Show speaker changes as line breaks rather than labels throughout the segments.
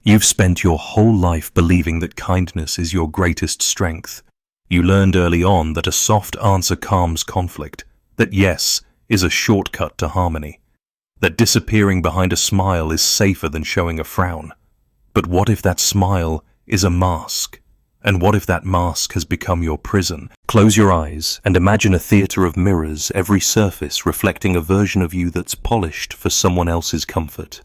You've spent your whole life believing that kindness is your greatest strength. You learned early on that a soft answer calms conflict, that yes is a shortcut to harmony, that disappearing behind a smile is safer than showing a frown. But what if that smile is a mask? And what if that mask has become your prison? Close your eyes and imagine a theater of mirrors, every surface reflecting a version of you that's polished for someone else's comfort.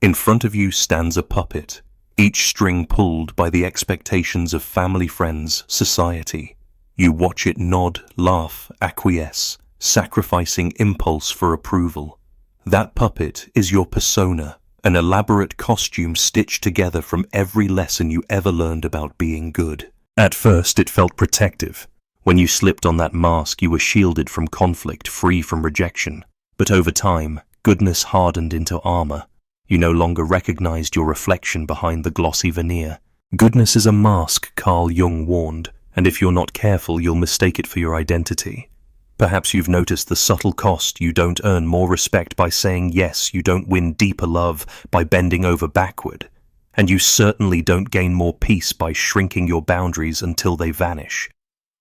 In front of you stands a puppet, each string pulled by the expectations of family, friends, society. You watch it nod, laugh, acquiesce, sacrificing impulse for approval. That puppet is your persona, an elaborate costume stitched together from every lesson you ever learned about being good. At first it felt protective. When you slipped on that mask, you were shielded from conflict, free from rejection. But over time, goodness hardened into armor. You no longer recognized your reflection behind the glossy veneer. Goodness is a mask, Carl Jung warned, and if you're not careful, you'll mistake it for your identity. Perhaps you've noticed the subtle cost. You don't earn more respect by saying yes, you don't win deeper love by bending over backward, and you certainly don't gain more peace by shrinking your boundaries until they vanish.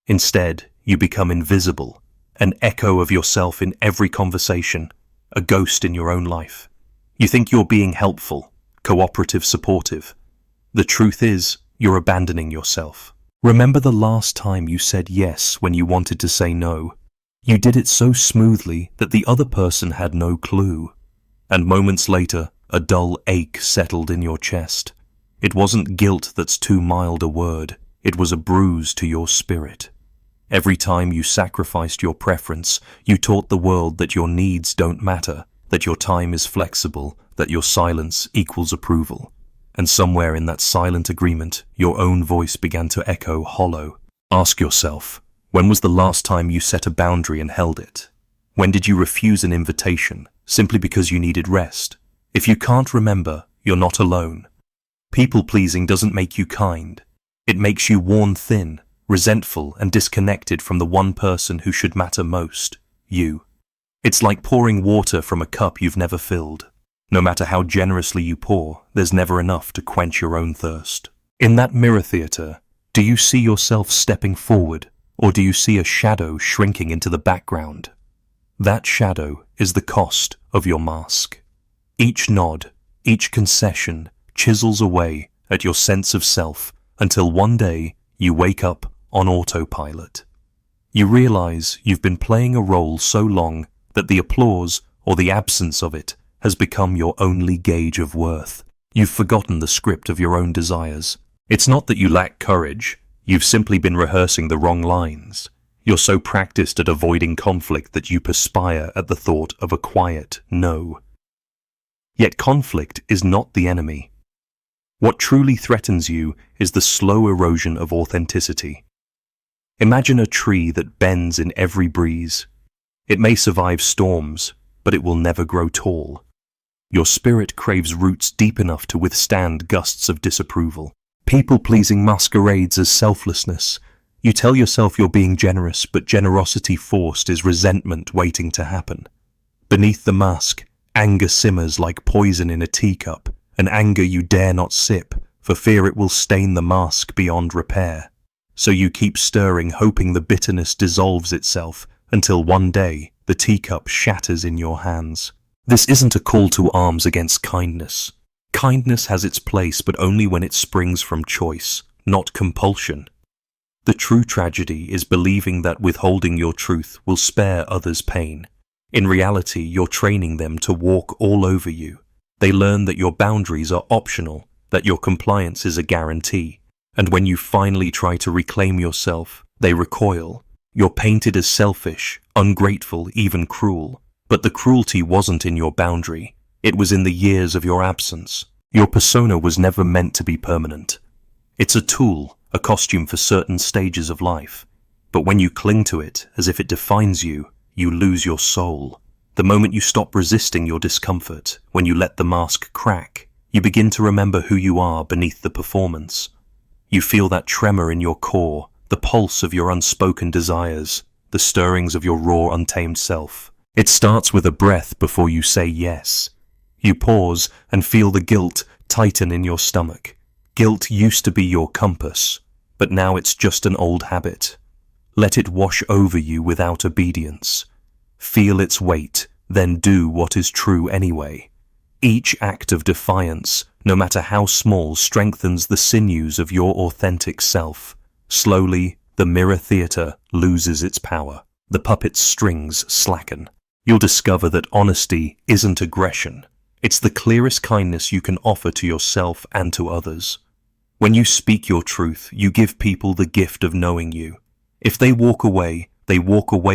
Instead, you become invisible, an echo of yourself in every conversation, a ghost in your own life. You think you're being helpful, cooperative, supportive. The truth is, you're abandoning yourself. Remember the last time you said yes when you wanted to say no? You did it so smoothly that the other person had no clue. And moments later, a dull ache settled in your chest. It wasn't guilt that's too mild a word. It was a bruise to your spirit. Every time you sacrificed your preference, you taught the world that your needs don't matter, that your time is flexible, that your silence equals approval. And somewhere in that silent agreement, your own voice began to echo hollow. Ask yourself, when was the last time you set a boundary and held it? When did you refuse an invitation simply because you needed rest? If you can't remember, you're not alone. People-pleasing doesn't make you kind. It makes you worn thin, resentful, and disconnected from the one person who should matter most, you. It's like pouring water from a cup you've never filled. No matter how generously you pour, there's never enough to quench your own thirst. In that mirror theater, do you see yourself stepping forward, or do you see a shadow shrinking into the background? That shadow is the cost of your mask. Each nod, each concession chisels away at your sense of self until one day you wake up on autopilot. You realize you've been playing a role so long that the applause or the absence of it has become your only gauge of worth. You've forgotten the script of your own desires. It's not that you lack courage. You've simply been rehearsing the wrong lines. You're so practiced at avoiding conflict that you perspire at the thought of a quiet no. Yet conflict is not the enemy. What truly threatens you is the slow erosion of authenticity. Imagine a tree that bends in every breeze. It may survive storms, but it will never grow tall. Your spirit craves roots deep enough to withstand gusts of disapproval. People-pleasing masquerades as selflessness. You tell yourself you're being generous, but generosity forced is resentment waiting to happen. Beneath the mask, anger simmers like poison in a teacup, an anger you dare not sip, for fear it will stain the mask beyond repair. So you keep stirring, hoping the bitterness dissolves itself, until one day the teacup shatters in your hands. This isn't a call to arms against kindness. Kindness has its place, but only when it springs from choice, not compulsion. The true tragedy is believing that withholding your truth will spare others pain. In reality, you're training them to walk all over you. They learn that your boundaries are optional, that your compliance is a guarantee. And when you finally try to reclaim yourself, they recoil. You're painted as selfish, ungrateful, even cruel. But the cruelty wasn't in your boundary. It was in the years of your absence. Your persona was never meant to be permanent. It's a tool, a costume for certain stages of life. But when you cling to it as if it defines you, you lose your soul. The moment you stop resisting your discomfort, when you let the mask crack, you begin to remember who you are beneath the performance. You feel that tremor in your core, the pulse of your unspoken desires, the stirrings of your raw, untamed self. It starts with a breath before you say yes. You pause and feel the guilt tighten in your stomach. Guilt used to be your compass, but now it's just an old habit. Let it wash over you without obedience. Feel its weight, then do what is true anyway. Each act of defiance, no matter how small, strengthens the sinews of your authentic self. Slowly, the mirror theater loses its power. The puppet's strings slacken. You'll discover that honesty isn't aggression. It's the clearest kindness you can offer to yourself and to others. When you speak your truth, you give people the gift of knowing you. If they walk away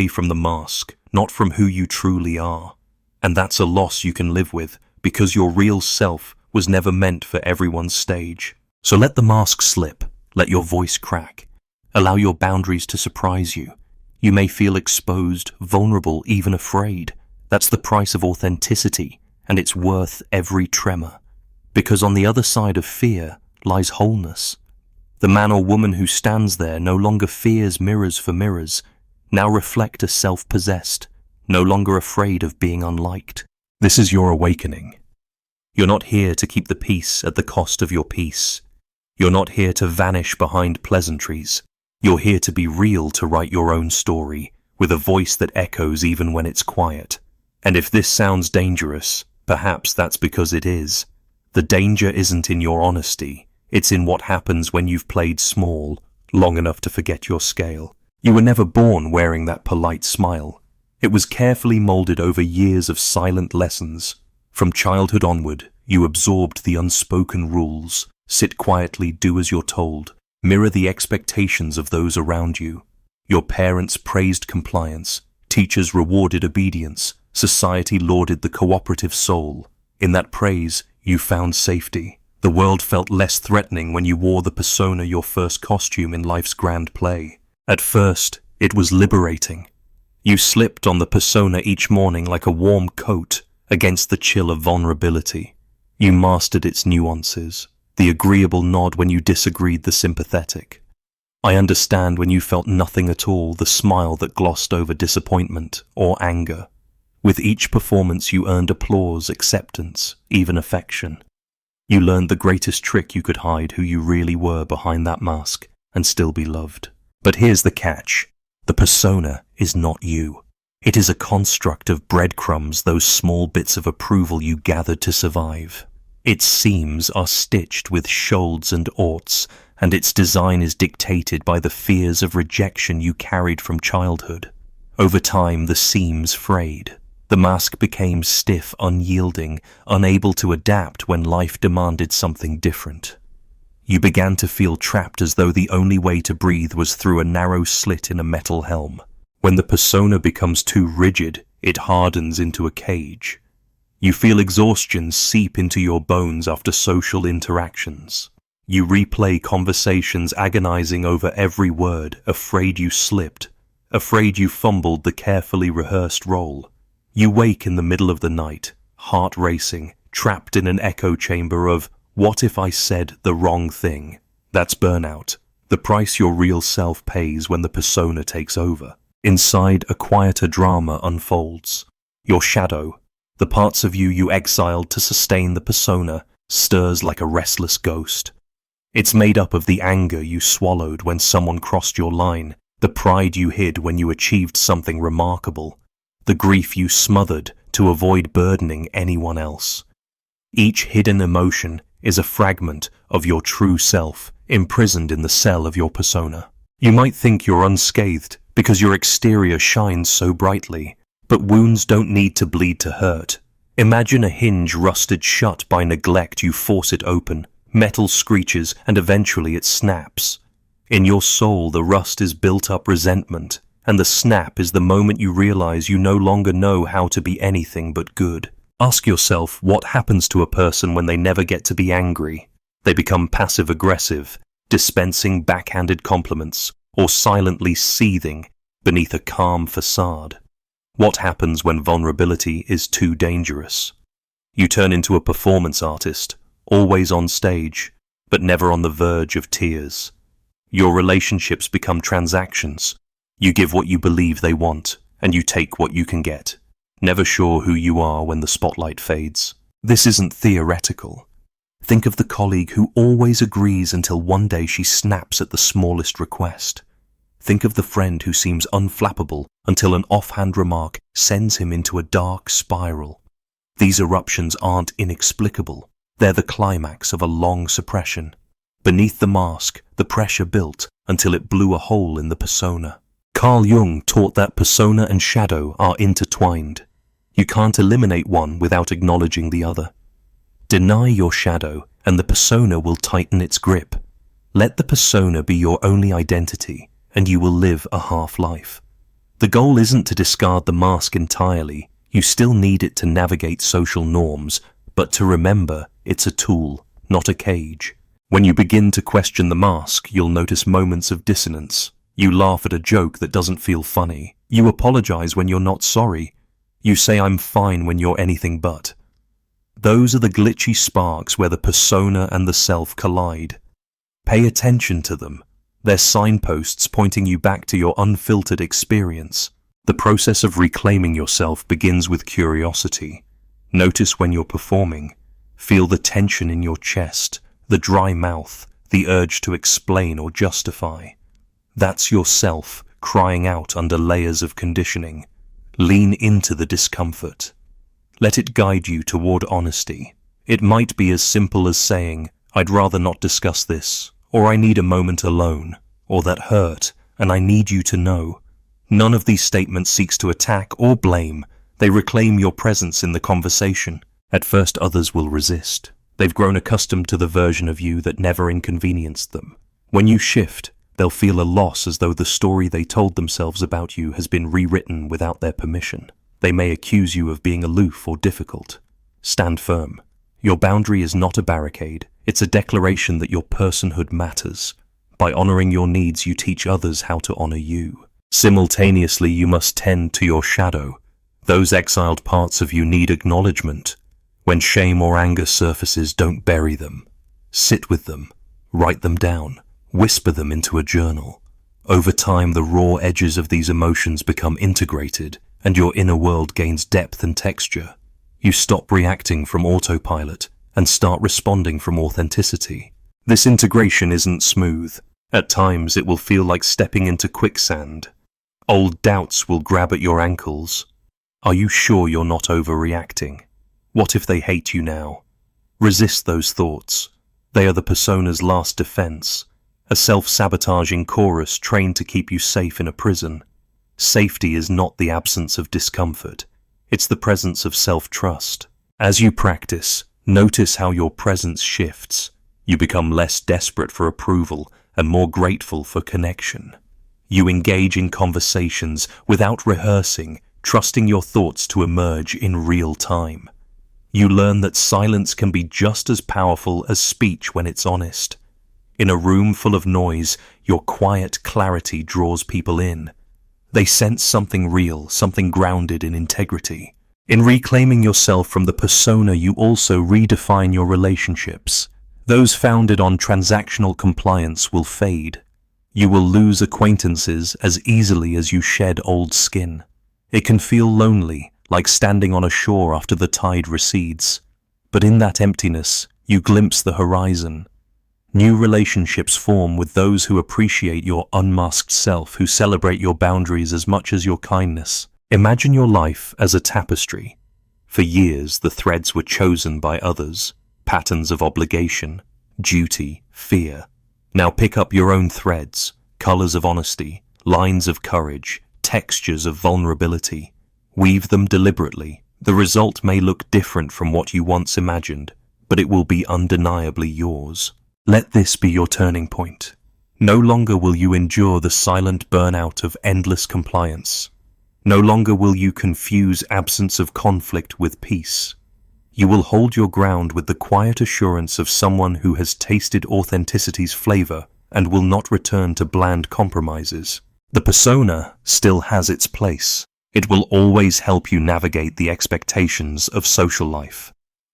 from the mask, not from who you truly are. And that's a loss you can live with, because your real self was never meant for everyone's stage. So let the mask slip, let your voice crack. Allow your boundaries to surprise you. You may feel exposed, vulnerable, even afraid. That's the price of authenticity, and it's worth every tremor. Because on the other side of fear lies wholeness. The man or woman who stands there no longer fears mirrors for mirrors, now reflect a self-possessed, no longer afraid of being unliked. This is your awakening. You're not here to keep the peace at the cost of your peace. You're not here to vanish behind pleasantries. You're here to be real, to write your own story, with a voice that echoes even when it's quiet. And if this sounds dangerous, perhaps that's because it is. The danger isn't in your honesty. It's in what happens when you've played small, long enough to forget your scale. You were never born wearing that polite smile. It was carefully molded over years of silent lessons. From childhood onward, you absorbed the unspoken rules. Sit quietly, do as you're told. Mirror the expectations of those around you. Your parents praised compliance. Teachers rewarded obedience. Society lauded the cooperative soul. In that praise, you found safety. The world felt less threatening when you wore the persona, your first costume in life's grand play. At first, it was liberating. You slipped on the persona each morning like a warm coat against the chill of vulnerability. You mastered its nuances, the agreeable nod when you disagreed, the sympathetic. I understand when you felt nothing at all, the smile that glossed over disappointment or anger. With each performance you earned applause, acceptance, even affection. You learned the greatest trick: you could hide who you really were behind that mask and still be loved. But here's the catch. The persona is not you. It is a construct of breadcrumbs, those small bits of approval you gathered to survive. Its seams are stitched with shoulds and orts, and its design is dictated by the fears of rejection you carried from childhood. Over time, the seams frayed. The mask became stiff, unyielding, unable to adapt when life demanded something different. You began to feel trapped, as though the only way to breathe was through a narrow slit in a metal helm. When the persona becomes too rigid, it hardens into a cage. You feel exhaustion seep into your bones after social interactions. You replay conversations, agonizing over every word, afraid you slipped, afraid you fumbled the carefully rehearsed role. You wake in the middle of the night, heart racing, trapped in an echo chamber of, what if I said the wrong thing? That's burnout, the price your real self pays when the persona takes over. Inside, a quieter drama unfolds. Your shadow, the parts of you exiled to sustain the persona, stirs like a restless ghost. It's made up of the anger you swallowed when someone crossed your line, the pride you hid when you achieved something remarkable, the grief you smothered to avoid burdening anyone else. Each hidden emotion is a fragment of your true self, imprisoned in the cell of your persona. You might think you're unscathed because your exterior shines so brightly, but wounds don't need to bleed to hurt. Imagine a hinge rusted shut by neglect. You force it open, metal screeches, and eventually it snaps. In your soul, the rust is built up resentment, and the snap is the moment you realize you no longer know how to be anything but good. Ask yourself, what happens to a person when they never get to be angry? They become passive-aggressive, dispensing backhanded compliments, or silently seething beneath a calm facade. What happens when vulnerability is too dangerous? You turn into a performance artist, always on stage, but never on the verge of tears. Your relationships become transactions. You give what you believe they want, and you take what you can get, never sure who you are when the spotlight fades. This isn't theoretical. Think of the colleague who always agrees until one day she snaps at the smallest request. Think of the friend who seems unflappable until an offhand remark sends him into a dark spiral. These eruptions aren't inexplicable. They're the climax of a long suppression. Beneath the mask, the pressure built until it blew a hole in the persona. Carl Jung taught that persona and shadow are intertwined. You can't eliminate one without acknowledging the other. Deny your shadow, and the persona will tighten its grip. Let the persona be your only identity, and you will live a half-life. The goal isn't to discard the mask entirely. You still need it to navigate social norms, but to remember it's a tool, not a cage. When you begin to question the mask, you'll notice moments of dissonance. You laugh at a joke that doesn't feel funny. You apologize when you're not sorry. You say I'm fine when you're anything but. Those are the glitchy sparks where the persona and the self collide. Pay attention to them. They're signposts pointing you back to your unfiltered experience. The process of reclaiming yourself begins with curiosity. Notice when you're performing. Feel the tension in your chest, the dry mouth, the urge to explain or justify. That's yourself crying out under layers of conditioning. Lean into the discomfort. Let it guide you toward honesty. It might be as simple as saying, I'd rather not discuss this, or I need a moment alone, or that hurt, and I need you to know. None of these statements seeks to attack or blame. They reclaim your presence in the conversation. At first, others will resist. They've grown accustomed to the version of you that never inconvenienced them. When you shift, they'll feel a loss as though the story they told themselves about you has been rewritten without their permission. They may accuse you of being aloof or difficult. Stand firm. Your boundary is not a barricade. It's a declaration that your personhood matters. By honoring your needs, you teach others how to honor you. Simultaneously, you must tend to your shadow. Those exiled parts of you need acknowledgement. When shame or anger surfaces, don't bury them. Sit with them. Write them down. Whisper them into a journal. Over time, the raw edges of these emotions become integrated, and your inner world gains depth and texture. You stop reacting from autopilot and start responding from authenticity. This integration isn't smooth. At times, it will feel like stepping into quicksand. Old doubts will grab at your ankles. Are you sure you're not overreacting? What if they hate you now? Resist those thoughts. They are the persona's last defense, a self-sabotaging chorus trained to keep you safe in a prison. Safety is not the absence of discomfort. It's the presence of self-trust. As you practice, notice how your presence shifts. You become less desperate for approval and more grateful for connection. You engage in conversations without rehearsing, trusting your thoughts to emerge in real time. You learn that silence can be just as powerful as speech when it's honest. In a room full of noise, your quiet clarity draws people in. They sense something real, something grounded in integrity. In reclaiming yourself from the persona, you also redefine your relationships. Those founded on transactional compliance will fade. You will lose acquaintances as easily as you shed old skin. It can feel lonely, like standing on a shore after the tide recedes. But in that emptiness, you glimpse the horizon. New relationships form with those who appreciate your unmasked self, who celebrate your boundaries as much as your kindness. Imagine your life as a tapestry. For years, the threads were chosen by others, patterns of obligation, duty, fear. Now pick up your own threads, colors of honesty, lines of courage, textures of vulnerability. Weave them deliberately. The result may look different from what you once imagined, but it will be undeniably yours. Let this be your turning point. No longer will you endure the silent burnout of endless compliance. No longer will you confuse absence of conflict with peace. You will hold your ground with the quiet assurance of someone who has tasted authenticity's flavor and will not return to bland compromises. The persona still has its place. It will always help you navigate the expectations of social life.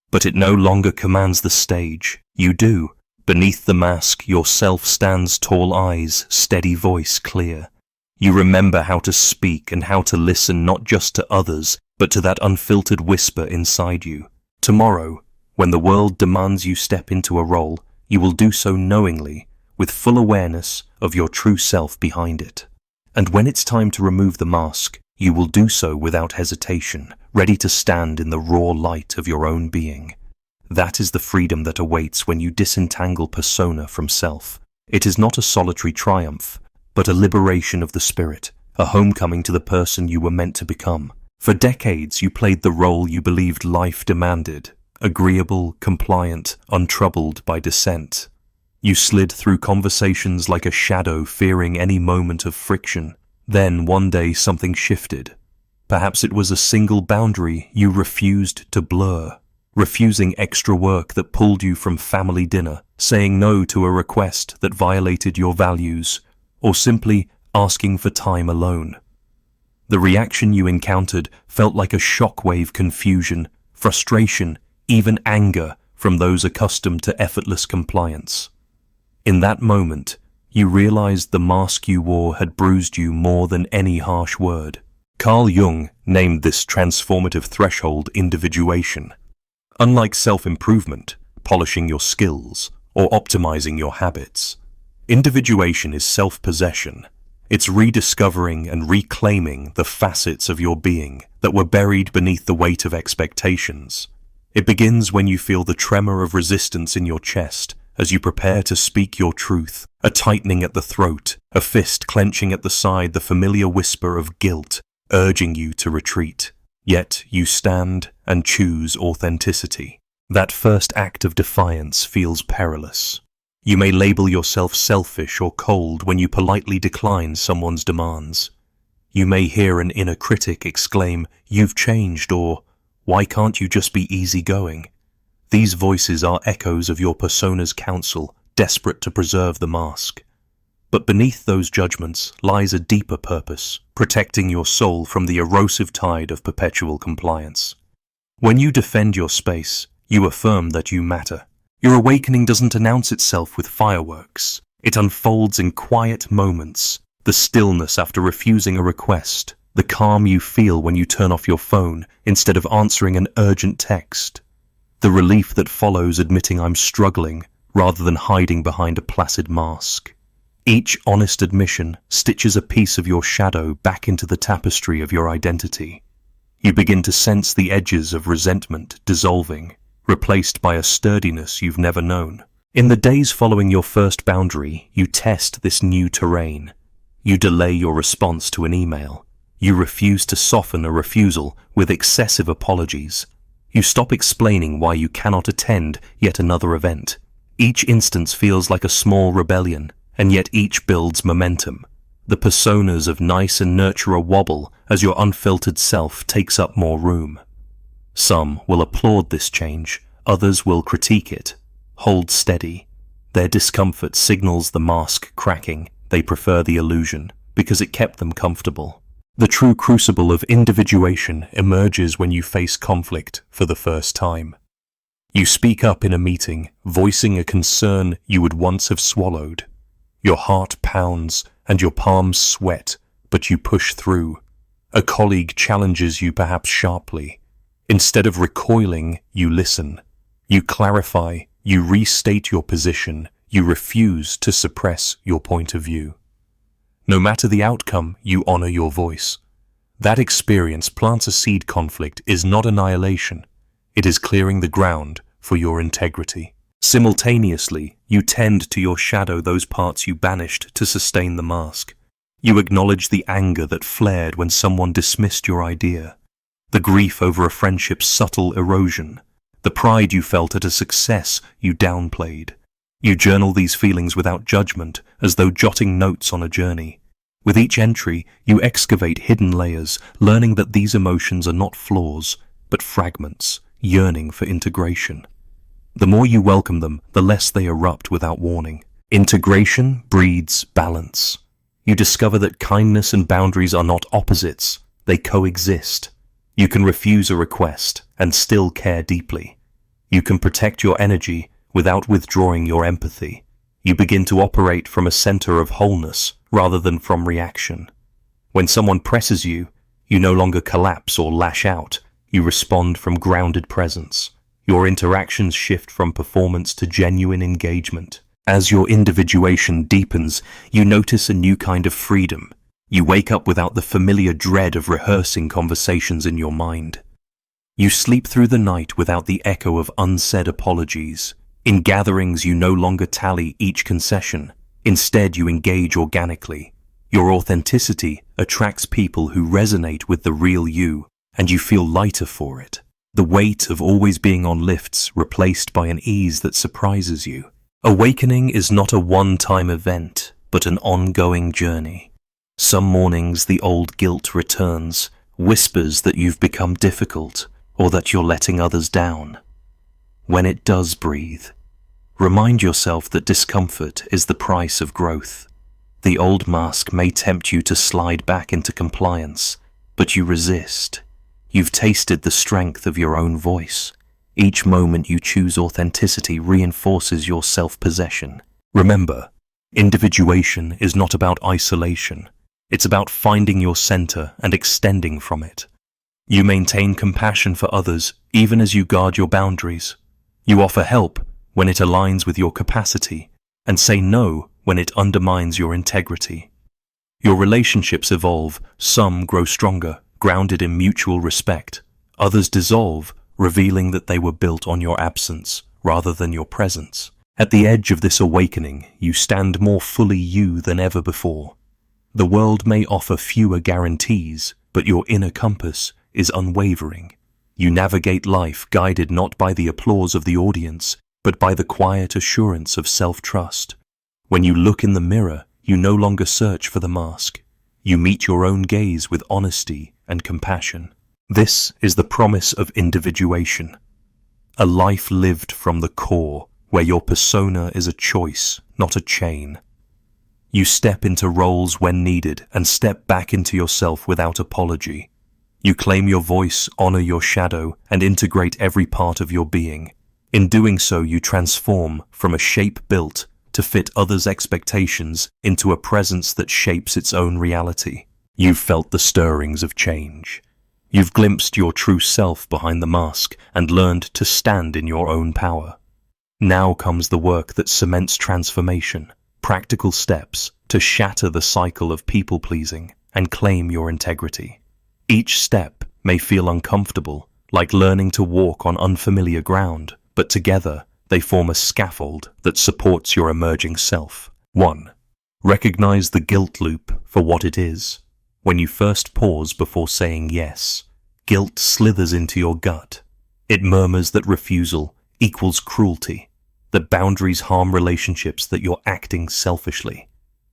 But it no longer commands the stage. You do. Beneath the mask, yourself stands, tall eyes, steady voice clear. You remember how to speak and how to listen not just to others, but to that unfiltered whisper inside you. Tomorrow, When the world demands you step into a role, you will do so knowingly, with full awareness of your true self behind it. And when it's time to remove the mask, you will do so without hesitation, ready to stand in the raw light of your own being. That is the freedom that awaits when you disentangle persona from self. It is not a solitary triumph, but a liberation of the spirit, a homecoming to the person you were meant to become. For decades you played the role you believed life demanded, agreeable, compliant, untroubled by dissent. You slid through conversations like a shadow, fearing any moment of friction. Then one day something shifted. Perhaps it was a single boundary you refused to blur, refusing extra work that pulled you from family dinner, saying no to a request that violated your values, or simply asking for time alone. The reaction you encountered felt like a shockwave: confusion, frustration, even anger from those accustomed to effortless compliance. In that moment, you realized the mask you wore had bruised you more than any harsh word. Carl Jung named this transformative threshold individuation. Unlike self-improvement, polishing your skills, or optimizing your habits, individuation is self-possession. It's rediscovering and reclaiming the facets of your being that were buried beneath the weight of expectations. It begins when you feel the tremor of resistance in your chest as you prepare to speak your truth, a tightening at the throat, a fist clenching at the side, the familiar whisper of guilt urging you to retreat. Yet you stand and choose authenticity. That first act of defiance feels perilous. You may label yourself selfish or cold when you politely decline someone's demands. You may hear an inner critic exclaim, "You've changed," or "Why can't you just be easygoing?" These voices are echoes of your persona's counsel, desperate to preserve the mask. But beneath those judgments lies a deeper purpose, protecting your soul from the erosive tide of perpetual compliance. When you defend your space, you affirm that you matter. Your awakening doesn't announce itself with fireworks. It unfolds in quiet moments, the stillness after refusing a request, the calm you feel when you turn off your phone instead of answering an urgent text, the relief that follows admitting "I'm struggling" rather than hiding behind a placid mask. Each honest admission stitches a piece of your shadow back into the tapestry of your identity. You begin to sense the edges of resentment dissolving, replaced by a sturdiness you've never known. In the days following your first boundary, you test this new terrain. You delay your response to an email. You refuse to soften a refusal with excessive apologies. You stop explaining why you cannot attend yet another event. Each instance feels like a small rebellion, and yet each builds momentum. The personas of nice and nurturer wobble as your unfiltered self takes up more room. Some will applaud this change, others will critique it. Hold steady. Their discomfort signals the mask cracking. They prefer the illusion because it kept them comfortable. The true crucible of individuation emerges when you face conflict for the first time. You speak up in a meeting, voicing a concern you would once have swallowed. Your heart pounds and your palms sweat, but you push through. A colleague challenges you, perhaps sharply. Instead of recoiling, you listen. You clarify, you restate your position, you refuse to suppress your point of view. No matter the outcome, you honor your voice. That experience plants a seed. Conflict is not annihilation. It is clearing the ground for your integrity. Simultaneously, you tend to your shadow, those parts you banished to sustain the mask. You acknowledge the anger that flared when someone dismissed your idea, the grief over a friendship's subtle erosion, the pride you felt at a success you downplayed. You journal these feelings without judgment, as though jotting notes on a journey. With each entry, you excavate hidden layers, learning that these emotions are not flaws, but fragments, yearning for integration. The more you welcome them, the less they erupt without warning. Integration breeds balance. You discover that kindness and boundaries are not opposites, they coexist. You can refuse a request and still care deeply. You can protect your energy without withdrawing your empathy. You begin to operate from a center of wholeness rather than from reaction. When someone presses you, you no longer collapse or lash out. You respond from grounded presence. Your interactions shift from performance to genuine engagement. As your individuation deepens, you notice a new kind of freedom. You wake up without the familiar dread of rehearsing conversations in your mind. You sleep through the night without the echo of unsaid apologies. In gatherings, you no longer tally each concession. Instead, you engage organically. Your authenticity attracts people who resonate with the real you, and you feel lighter for it. The weight of always being on lifts replaced by an ease that surprises you. Awakening is not a one-time event, but an ongoing journey. Some mornings the old guilt returns, whispers that you've become difficult, or that you're letting others down. When it does breathe, remind yourself that discomfort is the price of growth. The old mask may tempt you to slide back into compliance, but you resist. You've tasted the strength of your own voice. Each moment you choose authenticity reinforces your self-possession. Remember, individuation is not about isolation. It's about finding your center and extending from it. You maintain compassion for others even as you guard your boundaries. You offer help when it aligns with your capacity, and say no when it undermines your integrity. Your relationships evolve, some grow stronger, grounded in mutual respect. Others dissolve, revealing that they were built on your absence rather than your presence. At the edge of this awakening, you stand more fully you than ever before. The world may offer fewer guarantees, but your inner compass is unwavering. You navigate life guided not by the applause of the audience, but by the quiet assurance of self-trust. When you look in the mirror, you no longer search for the mask. You meet your own gaze with honesty and compassion. This is the promise of individuation. A life lived from the core, where your persona is a choice, not a chain. You step into roles when needed and step back into yourself without apology. You claim your voice, honor your shadow, and integrate every part of your being. In doing so, you transform from a shape built to fit others' expectations into a presence that shapes its own reality. You've felt the stirrings of change. You've glimpsed your true self behind the mask and learned to stand in your own power. Now comes the work that cements transformation, practical steps to shatter the cycle of people-pleasing and claim your integrity. Each step may feel uncomfortable, like learning to walk on unfamiliar ground, but together they form a scaffold that supports your emerging self. 1. Recognize the guilt loop for what it is. When you first pause before saying yes, guilt slithers into your gut. It murmurs that refusal equals cruelty, that boundaries harm relationships, that you're acting selfishly.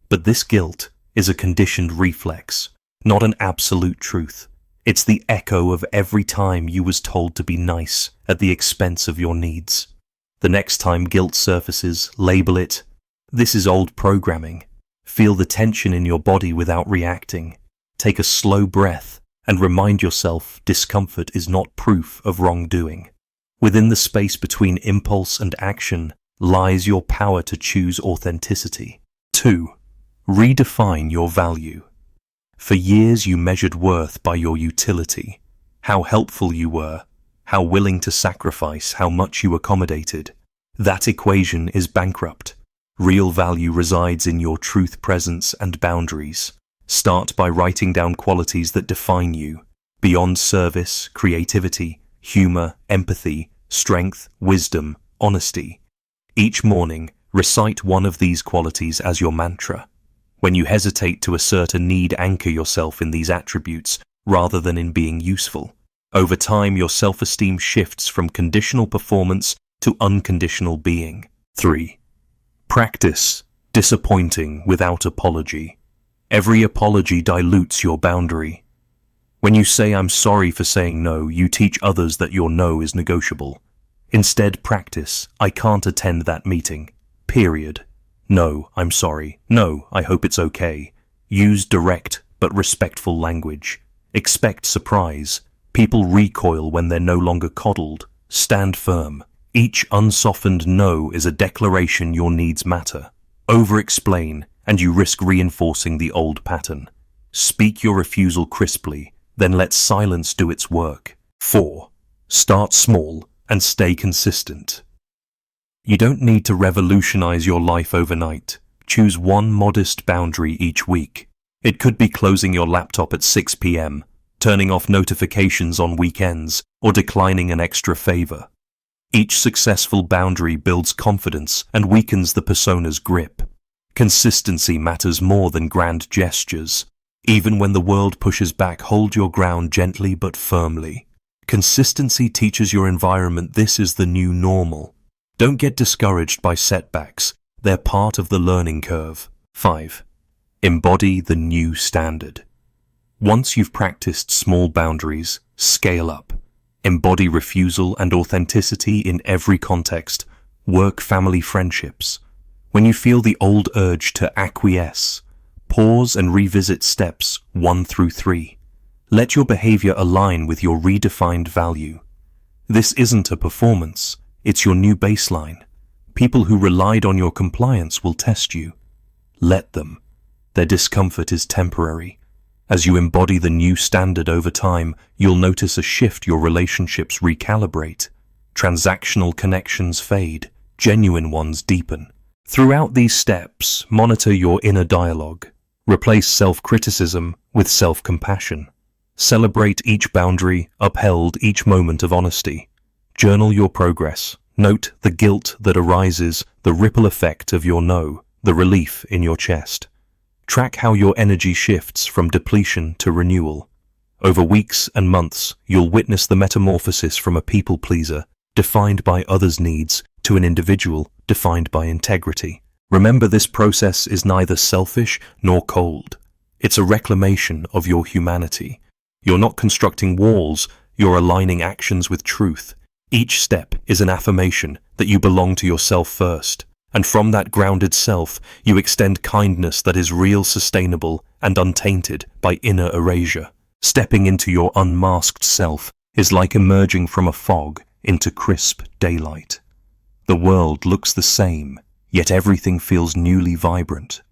But this guilt is a conditioned reflex, not an absolute truth. It's the echo of every time you was told to be nice at the expense of your needs. The next time guilt surfaces, label it, "This is old programming." Feel the tension in your body without reacting. Take a slow breath and remind yourself discomfort is not proof of wrongdoing. Within the space between impulse and action lies your power to choose authenticity. 2. Redefine your value. For years you measured worth by your utility, how helpful you were, how willing to sacrifice, how much you accommodated. That equation is bankrupt. Real value resides in your truth, presence, and boundaries. Start by writing down qualities that define you, beyond service, creativity, humor, empathy, strength, wisdom, honesty. Each morning, recite one of these qualities as your mantra. When you hesitate to assert a need, anchor yourself in these attributes rather than in being useful. Over time, your self-esteem shifts from conditional performance to unconditional being. 3. Practice disappointing without apology. Every apology dilutes your boundary. When you say, "I'm sorry for saying no," you teach others that your no is negotiable. Instead, practice, "I can't attend that meeting. Period. No, I'm sorry. No, I hope it's okay." Use direct but respectful language. Expect surprise. People recoil when they're no longer coddled. Stand firm. Each unsoftened no is a declaration your needs matter. Over-explain, and you risk reinforcing the old pattern. Speak your refusal crisply, then let silence do its work. 4. Start small and stay consistent. You don't need to revolutionize your life overnight. Choose one modest boundary each week. It could be closing your laptop at 6 p.m., turning off notifications on weekends, or declining an extra favor. Each successful boundary builds confidence and weakens the persona's grip. Consistency matters more than grand gestures. Even when the world pushes back, hold your ground gently but firmly. Consistency teaches your environment this is the new normal. Don't get discouraged by setbacks. They're part of the learning curve. 5. Embody the new standard. Once you've practiced small boundaries, scale up. Embody refusal and authenticity in every context. Work, family, friendships. When you feel the old urge to acquiesce, pause and revisit steps 1 through 3. Let your behavior align with your redefined value. This isn't a performance, it's your new baseline. People who relied on your compliance will test you. Let them. Their discomfort is temporary. As you embody the new standard over time, you'll notice a shift. Your relationships recalibrate. Transactional connections fade, genuine ones deepen. Throughout these steps, monitor your inner dialogue. Replace self-criticism with self-compassion. Celebrate each boundary, upheld each moment of honesty. Journal your progress. Note the guilt that arises, the ripple effect of your no, the relief in your chest. Track how your energy shifts from depletion to renewal. Over weeks and months, you'll witness the metamorphosis from a people pleaser, defined by others' needs, to an individual defined by integrity. Remember, this process is neither selfish nor cold. It's a reclamation of your humanity. You're not constructing walls, you're aligning actions with truth. Each step is an affirmation that you belong to yourself first. And from that grounded self, you extend kindness that is real, sustainable, and untainted by inner erasure. Stepping into your unmasked self is like emerging from a fog into crisp daylight. The world looks the same, yet everything feels newly vibrant.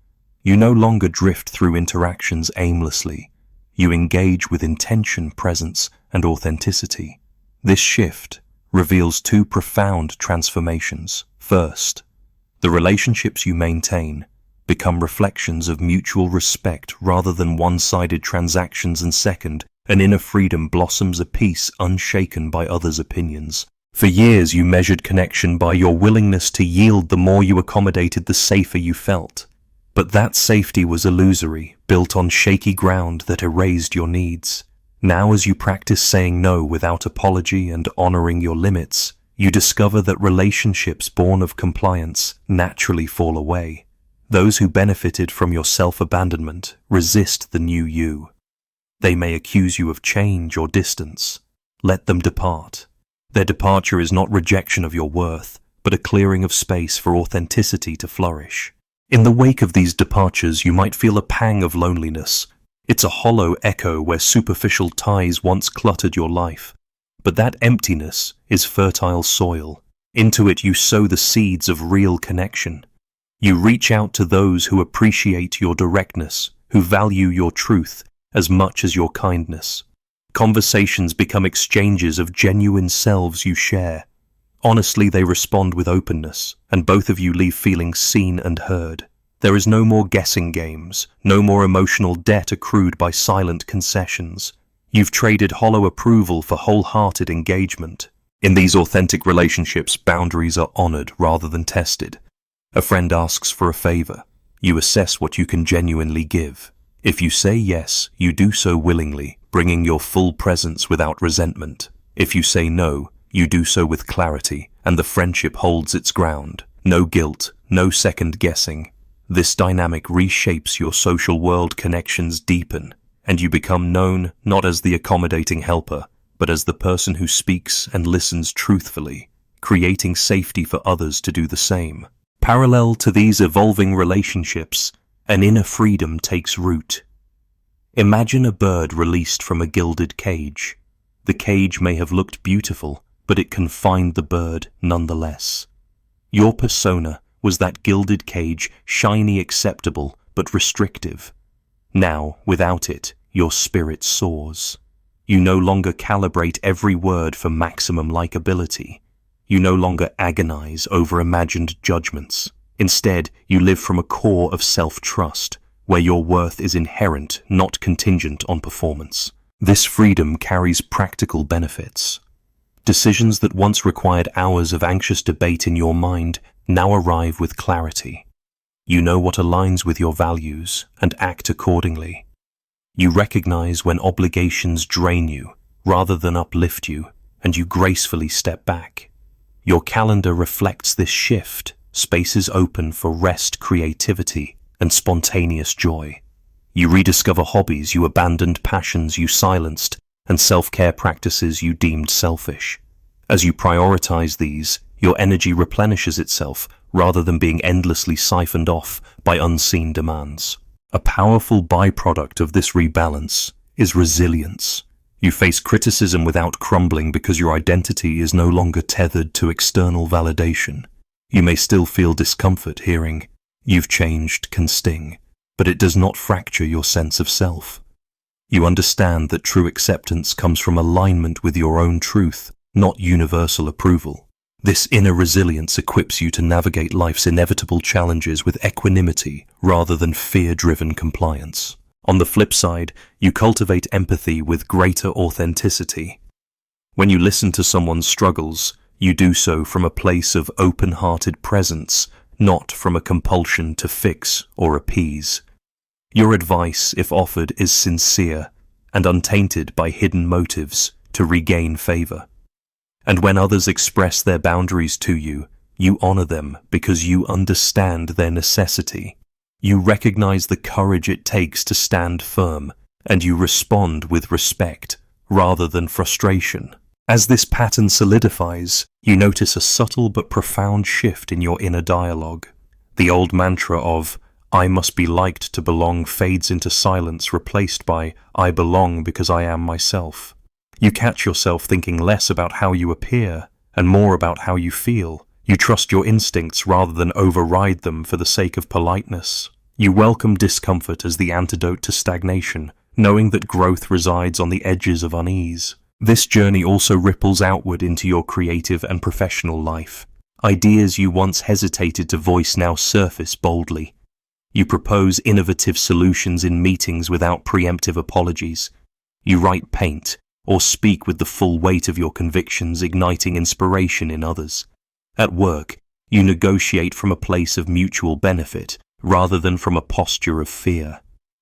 You no longer drift through interactions aimlessly. You engage with intention, presence, and authenticity. This shift reveals 2 profound transformations. First, the relationships you maintain become reflections of mutual respect rather than one-sided transactions, and second, an inner freedom blossoms, a peace unshaken by others' opinions. For years you measured connection by your willingness to yield. The more you accommodated, the safer you felt. But that safety was illusory, built on shaky ground that erased your needs. Now, as you practice saying no without apology and honoring your limits, you discover that relationships born of compliance naturally fall away. Those who benefited from your self-abandonment resist the new you. They may accuse you of change or distance. Let them depart. Their departure is not rejection of your worth, but a clearing of space for authenticity to flourish. In the wake of these departures, you might feel a pang of loneliness. It's a hollow echo where superficial ties once cluttered your life. But that emptiness is fertile soil. Into it you sow the seeds of real connection. You reach out to those who appreciate your directness, who value your truth as much as your kindness. Conversations become exchanges of genuine selves you share. Honestly, they respond with openness, and both of you leave feeling seen and heard. There is no more guessing games, no more emotional debt accrued by silent concessions. You've traded hollow approval for wholehearted engagement. In these authentic relationships, boundaries are honored rather than tested. A friend asks for a favor. You assess what you can genuinely give. If you say yes, you do so willingly, bringing your full presence without resentment. If you say no, you do so with clarity, and the friendship holds its ground. No guilt, no second guessing. This dynamic reshapes your social world. Connections deepen, and you become known not as the accommodating helper, but as the person who speaks and listens truthfully, creating safety for others to do the same. Parallel to these evolving relationships, an inner freedom takes root. Imagine a bird released from a gilded cage. The cage may have looked beautiful, but it confined the bird nonetheless. Your persona was that gilded cage, shiny, acceptable, but restrictive. Now, without it, your spirit soars. You no longer calibrate every word for maximum likability. You no longer agonize over imagined judgments. Instead, you live from a core of self-trust, where your worth is inherent, not contingent on performance. This freedom carries practical benefits. Decisions that once required hours of anxious debate in your mind now arrive with clarity. You know what aligns with your values and act accordingly. You recognize when obligations drain you rather than uplift you, and you gracefully step back. Your calendar reflects this shift, spaces open for rest, creativity, and spontaneous joy. You rediscover hobbies you abandoned, passions you silenced, and self-care practices you deemed selfish. As you prioritize these, your energy replenishes itself rather than being endlessly siphoned off by unseen demands. A powerful byproduct of this rebalance is resilience. You face criticism without crumbling because your identity is no longer tethered to external validation. You may still feel discomfort hearing, "You've changed," can sting, but it does not fracture your sense of self. You understand that true acceptance comes from alignment with your own truth, not universal approval. This inner resilience equips you to navigate life's inevitable challenges with equanimity rather than fear-driven compliance. On the flip side, you cultivate empathy with greater authenticity. When you listen to someone's struggles, you do so from a place of open-hearted presence, not from a compulsion to fix or appease. Your advice, if offered, is sincere and untainted by hidden motives to regain favor. And when others express their boundaries to you, you honor them because you understand their necessity. You recognize the courage it takes to stand firm, and you respond with respect rather than frustration. As this pattern solidifies, you notice a subtle but profound shift in your inner dialogue. The old mantra of, "I must be liked to belong," fades into silence, replaced by, "I belong because I am myself." You catch yourself thinking less about how you appear and more about how you feel. You trust your instincts rather than override them for the sake of politeness. You welcome discomfort as the antidote to stagnation, knowing that growth resides on the edges of unease. This journey also ripples outward into your creative and professional life. Ideas you once hesitated to voice now surface boldly. You propose innovative solutions in meetings without preemptive apologies. You write, paint, or speak with the full weight of your convictions, igniting inspiration in others. At work, you negotiate from a place of mutual benefit rather than from a posture of fear.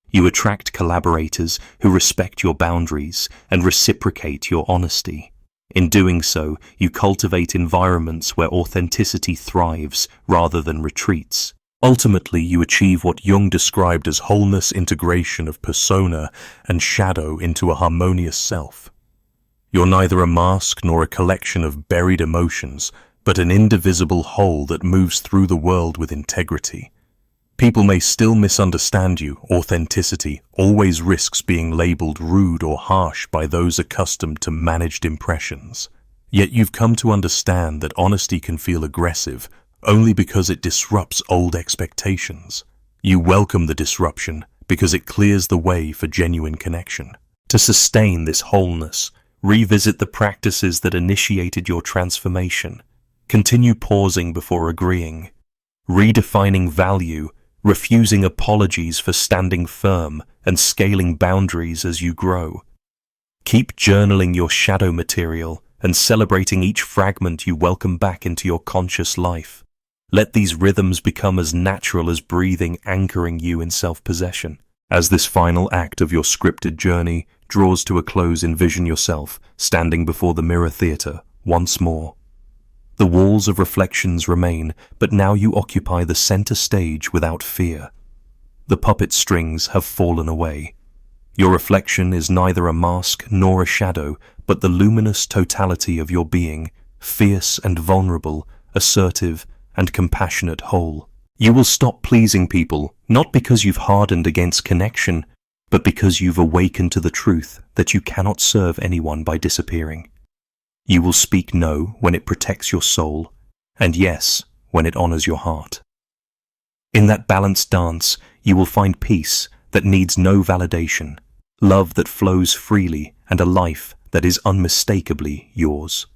You attract collaborators who respect your boundaries and reciprocate your honesty. In doing so, you cultivate environments where authenticity thrives rather than retreats. Ultimately, you achieve what Jung described as wholeness, integration of persona and shadow into a harmonious self. You're neither a mask nor a collection of buried emotions, but an indivisible whole that moves through the world with integrity. People may still misunderstand you. Authenticity always risks being labeled rude or harsh by those accustomed to managed impressions. Yet you've come to understand that honesty can feel aggressive only because it disrupts old expectations. You welcome the disruption because it clears the way for genuine connection. To sustain this wholeness, revisit the practices that initiated your transformation. Continue pausing before agreeing, redefining value, refusing apologies for standing firm, and scaling boundaries as you grow. Keep journaling your shadow material and celebrating each fragment you welcome back into your conscious life. Let these rhythms become as natural as breathing, anchoring you in self-possession. As this final act of your scripted journey draws to a close, envision yourself standing before the mirror theater once more. The walls of reflections remain, but now you occupy the center stage without fear. The puppet strings have fallen away. Your reflection is neither a mask nor a shadow, but the luminous totality of your being, fierce and vulnerable, assertive and compassionate whole. You will stop pleasing people, not because you've hardened against connection, but because you've awakened to the truth that you cannot serve anyone by disappearing. You will speak no when it protects your soul, and yes when it honors your heart. In that balanced dance, you will find peace that needs no validation, love that flows freely, and a life that is unmistakably yours.